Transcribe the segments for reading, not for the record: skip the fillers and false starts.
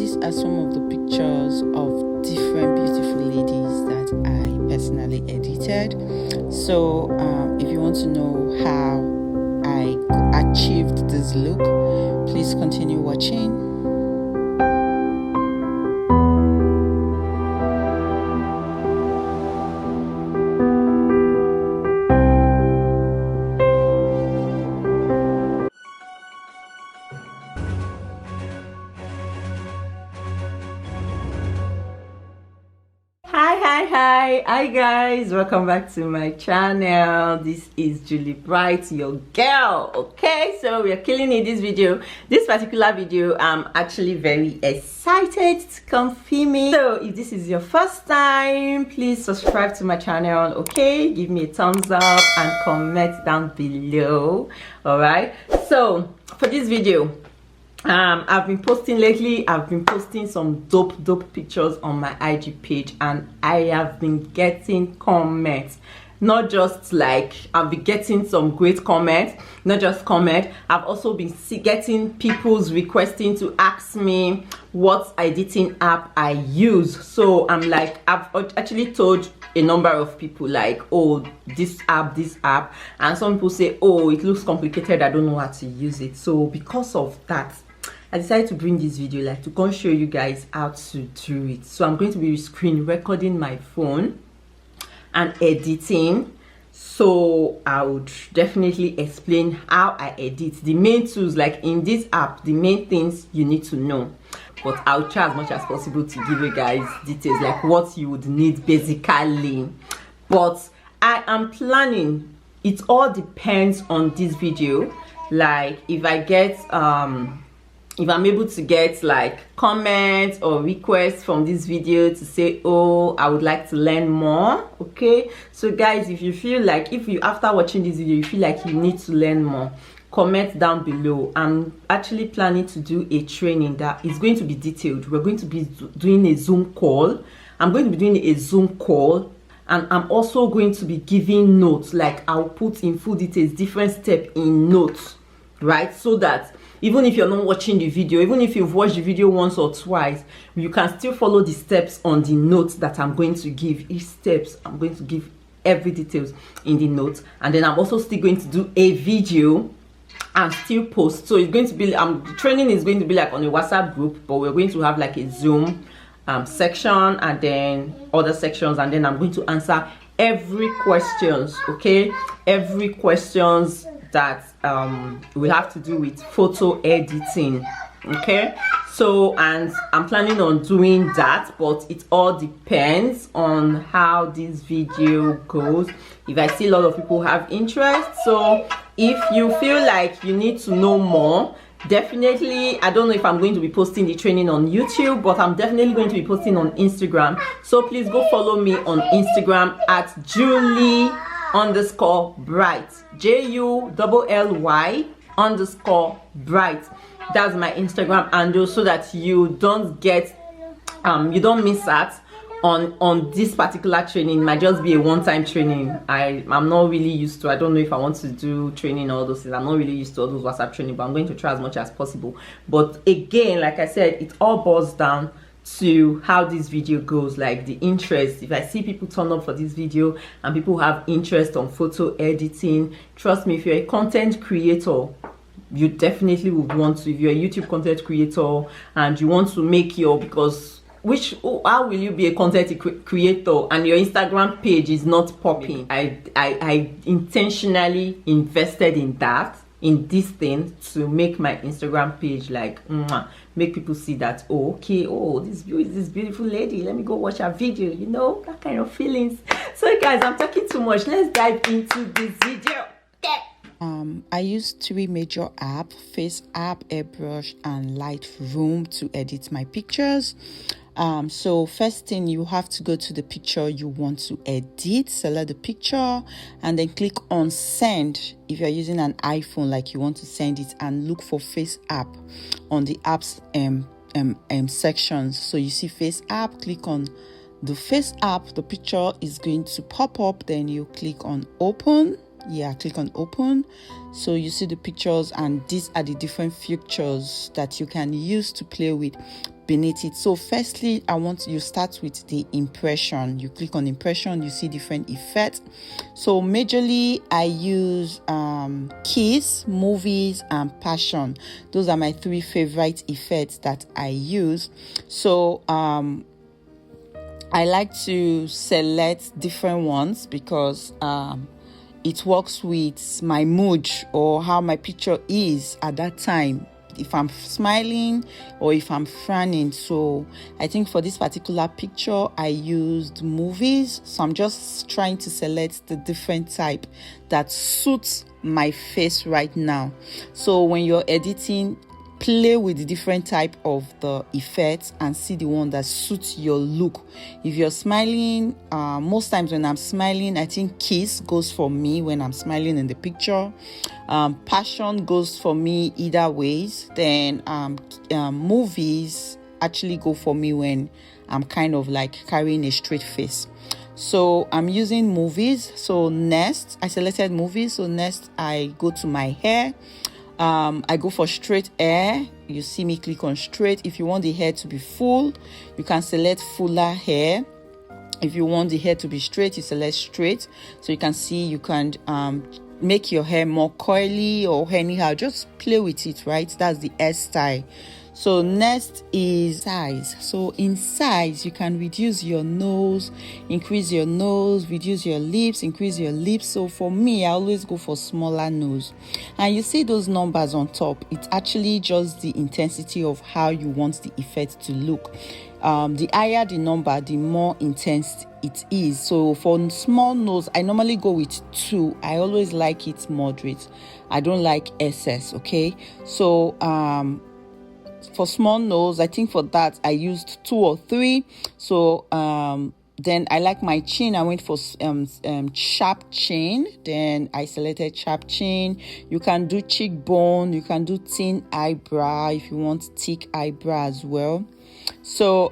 these are some of the pictures of different beautiful ladies that I personally edited. So if you want to know how I achieved this look, please continue watching. Hi guys, welcome back to my channel. This is Julie Bright, your girl. Okay, so we are killing it this video. This particular video, I'm actually very excited to come filming. So if this is your first time, please subscribe to my channel. Okay, give me a thumbs up and comment down below. All right, so for this video, I've been posting lately. I've been posting some dope pictures on my IG page, and I have been getting comments. Not just like I've been getting some great comments, not just comment. I've also been getting people's requesting to ask me what editing app I use. So I'm like, I've actually told a number of people like, oh, this app, and some people say, oh, it looks complicated, I don't know how to use it. So because of that, I decided to bring this video like to come show you guys how to do it. So I'm going to be screen recording my phone and editing. So I would definitely explain how I edit, the main tools. Like in this app, the main things you need to know, but I'll try as much as possible to give you guys details like what you would need basically. But I am planning, it all depends on this video. Like if I get if I'm able to get like comments or requests from this video to say, oh, I would like to learn more. Okay, so guys, if you feel like, if you after watching this video you feel like you need to learn more, comment down below. I'm actually planning to do a training that is going to be detailed. We're going to be doing a Zoom call. I'm going to be doing a Zoom call, and I'm also going to be giving notes. Like I'll put in full details, different step in notes, right? So that even if you're not watching the video, even if you've watched the video once or twice, you can still follow the steps on the notes that I'm going to give. Each steps, I'm going to give every details in the notes, and then I'm also still going to do a video and still post. So it's going to be the training is going to be like on a WhatsApp group, but we're going to have like a Zoom section and then other sections, and then I'm going to answer every questions. Okay, every questions that will have to do with photo editing. Okay, so and I'm planning on doing that, but it all depends on how this video goes. If I see a lot of people have interest, so if you feel like you need to know more, definitely, I don't know if I'm going to be posting the training on YouTube, but I'm definitely going to be posting on Instagram. So please go follow me on Instagram at Julie_Bright, JULLY_Bright. That's my Instagram handle, so that you don't get you don't miss out on this particular training. It might just be a one-time training. I'm not really used to, I don't know if I want to do training all those things. I'm not really used to all those WhatsApp training, but I'm going to try as much as possible. But again, like I said, it all boils down to how this video goes, like the interest. If I see people turn up for this video and people have interest on photo editing, trust me, if you're a content creator, you definitely would want to. If you're a YouTube content creator and you want to make your, because how will you be a content creator and your Instagram page is not popping? I intentionally invested in that, in this thing, to make my Instagram page like make people see that, oh, okay, oh, this beautiful lady, let me go watch her video, you know, that kind of feelings. So guys, I'm talking too much. Let's dive into this video. I use 3 major apps: Faceapp, AirBrush, and Lightroom to edit my pictures. So first thing, you have to go to the picture you want to edit, select the picture, and then click on send. If you're using an iPhone, like you want to send it, and look for Faceapp on the apps sections. So you see Faceapp, click on the Faceapp, the picture is going to pop up, then you click on open. Click on open. So you see the pictures, and these are the different features that you can use to play with. beneath it. So firstly, you start with the impression. You click on impression, you see different effects. So majorly I use Kiss, Movies, and Passion. Those are my 3 favorite effects that I use. So I like to select different ones because it works with my mood or how my picture is at that time, if I'm smiling or if I'm frowning. So I think for this particular picture I used Movies. So I'm just trying to select the different type that suits my face right now. So when you're editing, play with the different type of the effects and see the one that suits your look. If you're smiling, most times when I'm smiling, I think Kiss goes for me when I'm smiling in the picture. Passion goes for me either ways. Then Movies actually go for me when I'm kind of like carrying a straight face. So I'm using Movies. So next, I selected Movies. So next I go to my hair. I go for straight hair. You see me click on straight. If you want the hair to be full, you can select fuller hair. If you want the hair to be straight, you select straight. So you can see you can make your hair more curly or anyhow, just play with it, right? That's the hairstyle. So next is size. So in size, you can reduce your nose, increase your nose, reduce your lips, increase your lips. So for me, I always go for smaller nose. And you see those numbers on top. It's actually just the intensity of how you want the effect to look. The higher the number, the more intense it is. So for small nose, I normally go with 2. I always like it moderate. I don't like excess, okay? So for small nose, I think for that I used 2 or 3. So then I like my chin. I went for sharp chin. Then I selected sharp chin. You can do cheekbone. You can do thin eyebrow if you want thick eyebrow as well. So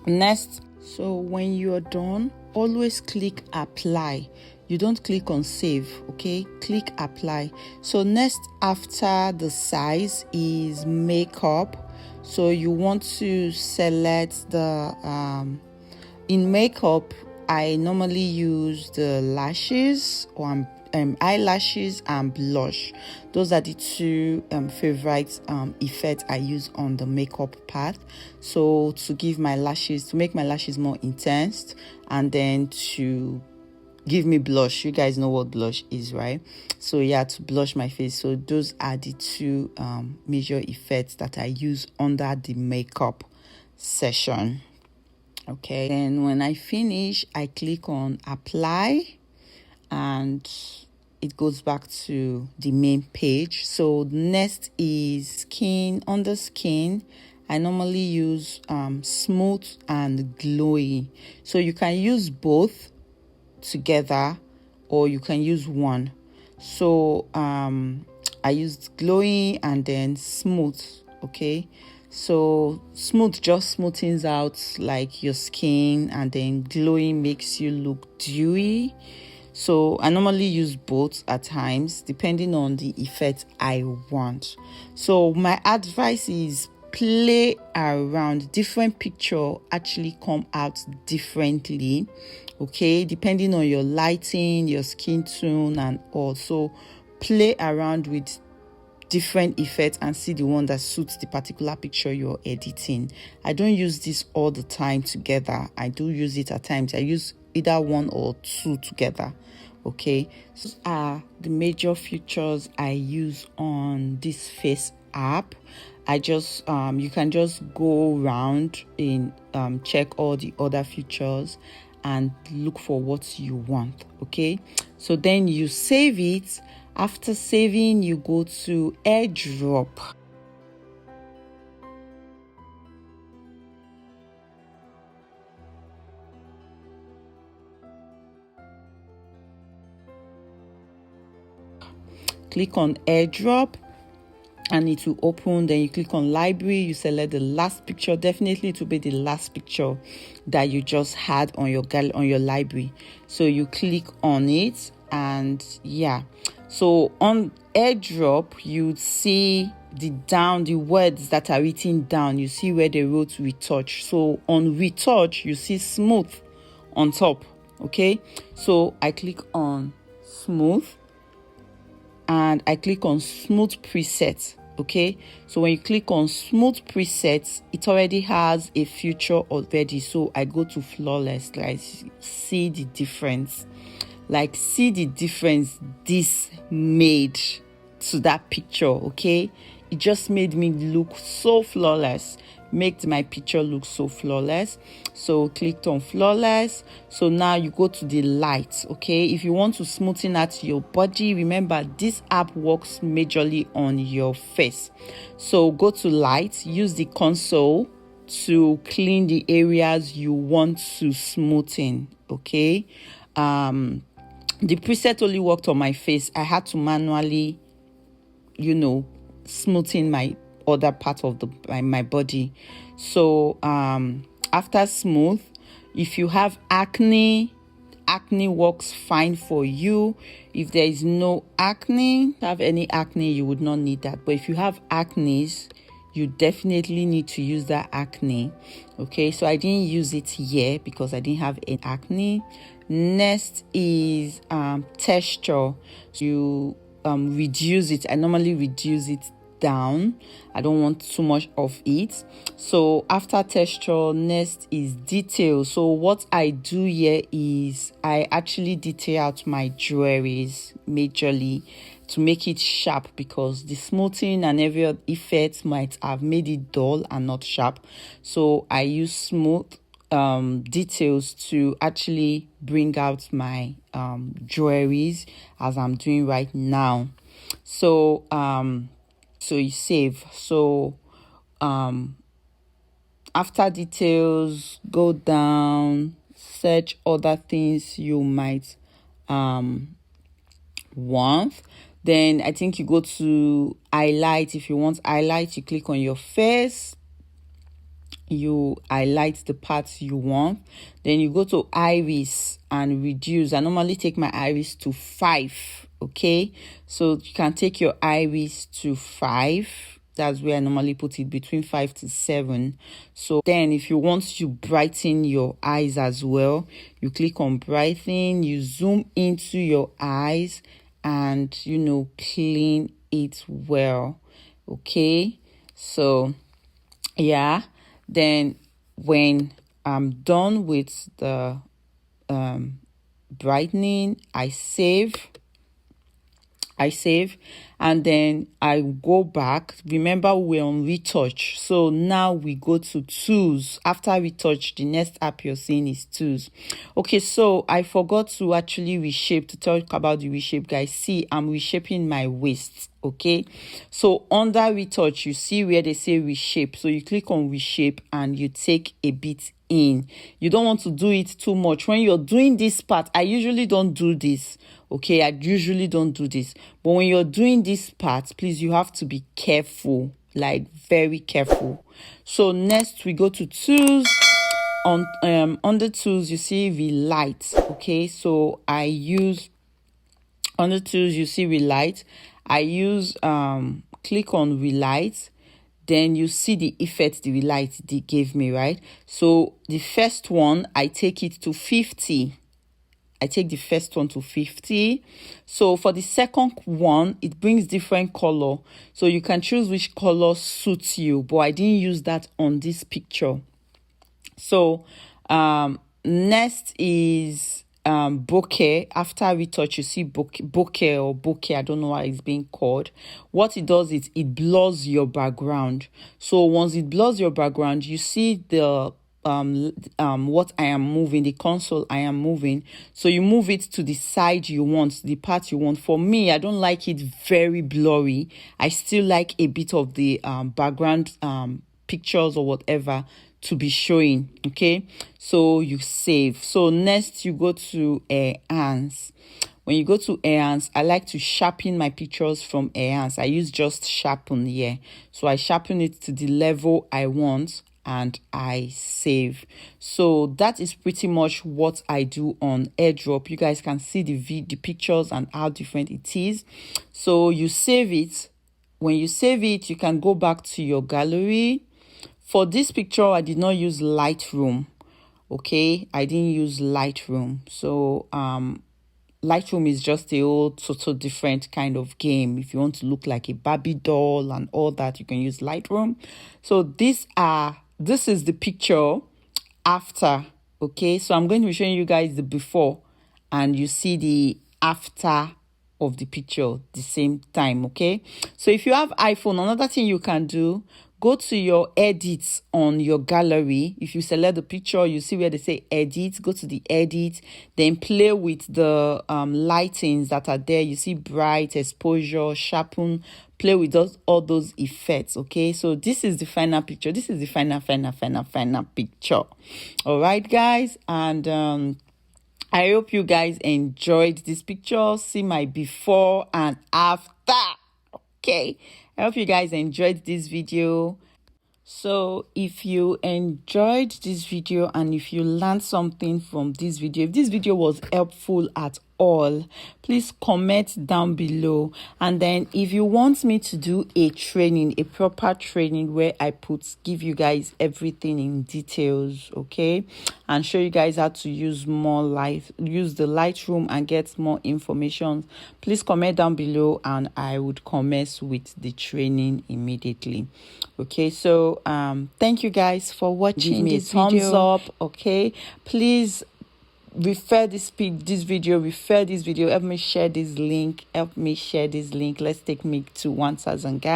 next, so when you're done, always click apply. You don't click on save, okay? Click apply. So next after the size is makeup. So you want to select the in makeup, I normally use the lashes or eyelashes and blush. Those are the 2 favorite effects I use on the makeup part. So to give my lashes, to make my lashes more intense, and then to give me blush. You guys know what blush is, right? So yeah, to blush my face. So those are the 2 major effects that I use under the makeup session. Okay, and when I finish, I click on apply and it goes back to the main page. So next is skin. Under skin, I normally use smooth and glowy. So you can use both together or you can use one. So I used glowy and then smooth. Okay, so smooth just smoothens out like your skin, and then glowing makes you look dewy. So I normally use both at times depending on the effect I want. So my advice is play around. Different picture actually come out differently, okay, depending on your lighting, your skin tone, and also play around with different effects and see the one that suits the particular picture you're editing. I don't use this all the time together. I do use it at times. I use either 1 or 2 together. Okay, so these are the major features I use on this Faceapp. I just you can just go around and check all the other features and look for what you want. Okay, so then you save it. After saving, you go to AirDrop. Click on AirDrop and it will open. Then you click on library, you select the last picture. Definitely it will be the last picture that you just had on your library. So you click on it, and yeah, so on AirDrop you see the words that are written down, you see where they wrote retouch. So on retouch, you see smooth on top. Okay, so I click on smooth and I click on smooth preset. Okay, so when you click on smooth presets, it already has a feature already. So I go to flawless, like see the difference, this made to that picture. Okay, it just made me look so flawless, makes my picture look so flawless. So clicked on flawless. So now you go to the light. Okay, if you want to smoothen out your body, remember this app works majorly on your face. So go to light, use the console to clean the areas you want to smoothen. Okay, the preset only worked on my face. I had to manually, smoothing my other part of my body. So after smooth, if you have acne works fine for you. If there is no acne, you would not need that. But if you have acne, you definitely need to use that acne. Okay, so I didn't use it here because I didn't have any acne. Next is texture. You reduce it. I normally reduce it down. I don't want too much of it. So after texture, next is detail. So what I do here is I actually detail out my jewelries majorly to make it sharp, because the smoothing and every other effect might have made it dull and not sharp. So I use smooth details to actually bring out my jewelries, as I'm doing right now. So you save. So after details, go down, search other things you might want. Then I think you go to highlight. If you want highlight, you click on your face, you highlight the parts you want. Then you go to iris and reduce. I normally take my iris to 5. Okay, so you can take your iris to 5. That's where I normally put it, between 5 to 7. So then if you want to brighten your eyes as well, you click on brighten, you zoom into your eyes and clean it well. Okay, so yeah, then when I'm done with the brightening, I save, and then I go back. Remember, we're on retouch, so now we go to tools. After retouch, the next app you're seeing is tools. Okay, so I forgot to actually reshape, to talk about the reshape, guys. See, I'm reshaping my waist. Okay, so under retouch, you see where they say reshape, so you click on reshape and you take a bit in. You don't want to do it too much. When you're doing this part, I usually don't do this. Okay, I usually don't do this, but when you're doing this part, please, you have to be careful, like very careful. So next we go to tools. Under tools, you see relight. Okay, so I use, under tools, you see relight. I use click on relight. Then you see the effect the relight they gave me, right? So the first one, I take it to 50. I take the first one to 50. So for the second one, it brings different color. So you can choose which color suits you, but I didn't use that on this picture. So next is bokeh. After retouch, you see bokeh or bokeh, I don't know why it's being called. What it does is it blurs your background. So once it blurs your background, you see the what I am moving, the console I am moving. So you move it to the side you want, the part you want. For me, I don't like it very blurry. I still like a bit of the background pictures or whatever to be showing. Okay, so you save. So next you go to enhance. When you go to enhance, I like to sharpen my pictures from enhance. I use just sharpen here. So I sharpen it to the level I want and I save. So that is pretty much what I do on AirDrop. You guys can see the pictures and how different it is. So you save it, when you save it, you can go back to your gallery. For this picture, I did not use Lightroom. Okay, I didn't use Lightroom. So Lightroom is just a whole total different kind of game. If you want to look like a Barbie doll and all that, you can use Lightroom. So this is the picture after. Okay, so I'm going to be showing you guys the before, and you see the after of the picture the same time. Okay, so if you have iPhone, another thing you can do, go to your edits on your gallery. If you select the picture, you see where they say edit. Go to the edit, then play with the lightings that are there. You see bright, exposure, sharpen. Play with all those effects. Okay, so this is the final picture. This is the final picture. All right, guys, and I hope you guys enjoyed this picture. See my before and after. Okay, I hope you guys enjoyed this video. So if you enjoyed this video and if you learned something from this video, if this video was helpful at all, please comment down below. And then if you want me to do a training, a proper training where I give you guys everything in details, okay, and show you guys how to use the Lightroom and get more information, please comment down below and I would commence with the training immediately. Okay, so thank you guys for watching. Give me a thumbs up. Okay, please refer this video, help me share this link, let's take me to 1,000 guys.